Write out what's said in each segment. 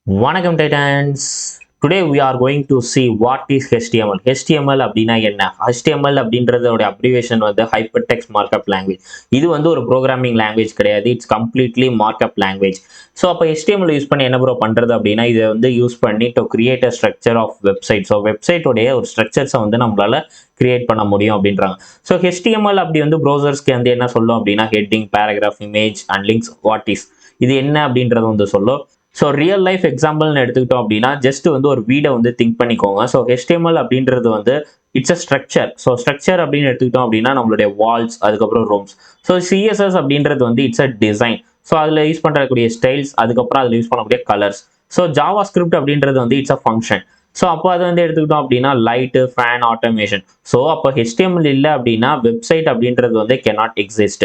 Vanakkam Titans. Today we are going to see what is HTML. HTML அப்படின்னா என்ன? HTML அப்படின்றதோட abbreviation வந்து hypertext markup language. இது வந்து ஒரு ப்ரோக்ராமிங் லாங்குவேஜ் கிடையாது. It's completely markup language. So அப்போ HTML யூஸ் பண்ணி என்ன ப்ரோ பண்ணுறது அப்படின்னா இதை வந்து யூஸ் பண்ணி to create a structure of website. So வெப்சைட்டோடைய ஒரு ஸ்ட்ரக்சர்ஸை வந்து நம்மளால கிரியேட் பண்ண முடியும் அப்படின்றாங்க. ஸோ HTML அப்படி வந்து ப்ரௌசர்ஸ்க்கு வந்து என்ன சொல்லும் அப்படின்னா heading, paragraph, image and links what is இது என்ன அப்படின்றத வந்து சொல்லும். ஸோ ரியல் லைஃப் எக்ஸாம்பிள்னு எடுத்துக்கிட்டோம் அப்படின்னா ஜஸ்ட் வந்து ஒரு வீடை வந்து திங்க் பண்ணிக்கோங்க. ஸோ HTML அப்படின்றது வந்து it's a structure. So structure அப்படின்னு எடுத்துக்கிட்டோம் அப்படின்னா நம்மளுடைய வால்ஸ், அதுக்கப்புறம் ரூம்ஸ். ஸோ CSS அப்படின்றது வந்து இட்ஸ் அ டிசைன். ஸோ அதில் யூஸ் பண்ணக்கூடிய ஸ்டைல்ஸ், அதுக்கப்புறம் அதில் யூஸ் பண்ணக்கூடிய கலர்ஸ். ஸோ ஜாவா ஸ்கிரிப்ட் அப்படின்றது வந்து இட்ஸ் அ ஃபங்க்ஷன். ஸோ அப்போ அதை வந்து எடுத்துக்கிட்டோம் அப்படின்னா லைட்டு, ஃபேன், ஆட்டோமேஷன். ஸோ அப்போ HTML இல்லை அப்படின்னா வெப்சைட் அப்படின்றது வந்து cannot exist.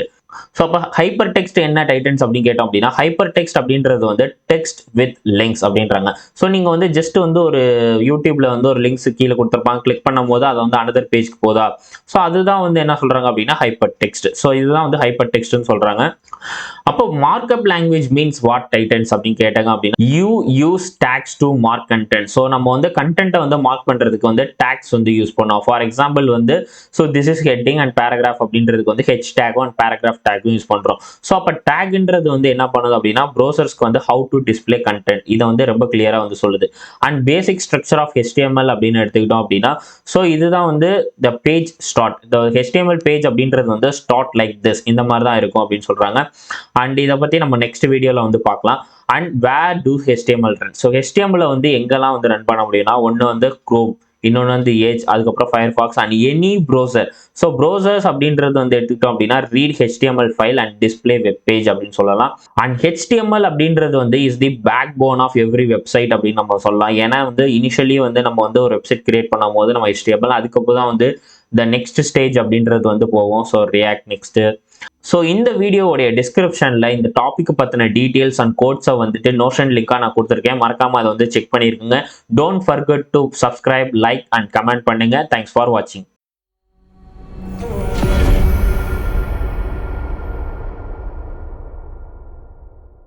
ஸோ அப்போ ஹைப்பர் டெக்ஸ்ட் என்ன டைட்டன்ஸ் அப்படின்னு கேட்டோம் அப்படின்னா ஹைப்பர் டெக்ஸ்ட் அப்படின்றது வந்து டெக்ஸ்ட் வித் லிங்க்ஸ் அப்படின்றாங்க. ஸோ நீங்கள் வந்து ஜஸ்ட் வந்து ஒரு யூடியூப்ல வந்து ஒரு லிங்க்ஸ் கீழே கொடுத்துருப்பாங்க, கிளிக் பண்ணும் போது அதை வந்து அனதர் பேஜ்க்கு போதா. ஸோ அதுதான் வந்து என்ன சொல்றாங்க அப்படின்னா ஹைப்பர் டெக்ஸ்ட். ஸோ இதுதான் வந்து ஹைப்பர் டெக்ஸ்ட்னு சொல்றாங்க. அப்போ markup language means what titans அப்படின்னு கேட்டாங்க அப்படின்னா you use tags to mark content. So நம்ம வந்து கண்டென்ட்டை வந்து மார்க் பண்றதுக்கு வந்து டேக்ஸ் வந்து யூஸ் பண்ணோம். ஃபார் எக்ஸாம்பிள் வந்து so this is heading and paragraph அப்படின்றதுக்கு வந்து ஹெச் டேக்கும் அண்ட் பேராகிராஃப் டேக்கும் யூஸ் பண்றோம். ஸோ அப்போ டேக்ன்றது வந்து என்ன பண்ணுது அப்படின்னா ப்ரௌசர்ஸ்க்கு வந்து ஹவு டு டிஸ்பிளே கண்டென்ட் இதை வந்து ரொம்ப கிளியரா வந்து சொல்லுது. And basic structure of HTML அப்படின்னு எடுத்துக்கிட்டோம் அப்படின்னா ஸோ இதுதான் வந்து the page start. The HTML page அப்படின்றது வந்து ஸ்டார்ட் லைக் திஸ் இந்த மாதிரி தான் இருக்கும் அப்படின்னு சொல்றாங்க. அண்ட் இதை பத்தி நம்ம நெக்ஸ்ட் வீடியோல வந்து பார்க்கலாம். And where to HTML run. So HTML வந்து எங்கெல்லாம் வந்து ரன் பண்ண முடியும்னா ஒன்று வந்து குரோம், இன்னொன்று வந்து ஏஜ், அதுக்கப்புறம் Firefox and any browser. So browsers அப்படின்றது வந்து எடுத்துக்கிட்டோம் அப்படின்னா read HTML file and display web page அப்படின்னு சொல்லலாம். அண்ட் HTML அப்படின்றது வந்து is the backbone of every website அப்படின்னு நம்ம சொல்லலாம். ஏன்னா வந்து இனிஷியலி வந்து நம்ம வந்து ஒரு வெப்சைட் கிரியேட் பண்ணும் போது நம்ம HTML, அதுக்கப்புறம் தான் வந்து த நெக்ஸ்ட் ஸ்டேஜ் அப்படின்றது வந்து போவோம். So react next. ஸோ இந்த வீடியோவுடைய டிஸ்கிரிப்ஷனில் இந்த டாபிக் பற்றின டீட்டெயில்ஸ் அண்ட் கோட்ஸை வந்துட்டு நோஷன் லிங்காக நான் கொடுத்துருக்கேன். மறக்காமல் அதை வந்து செக் பண்ணியிருக்குங்க. Don't forget to subscribe, like and comment பண்ணுங்க. தேங்க்ஸ் ஃபார் வாட்சிங்.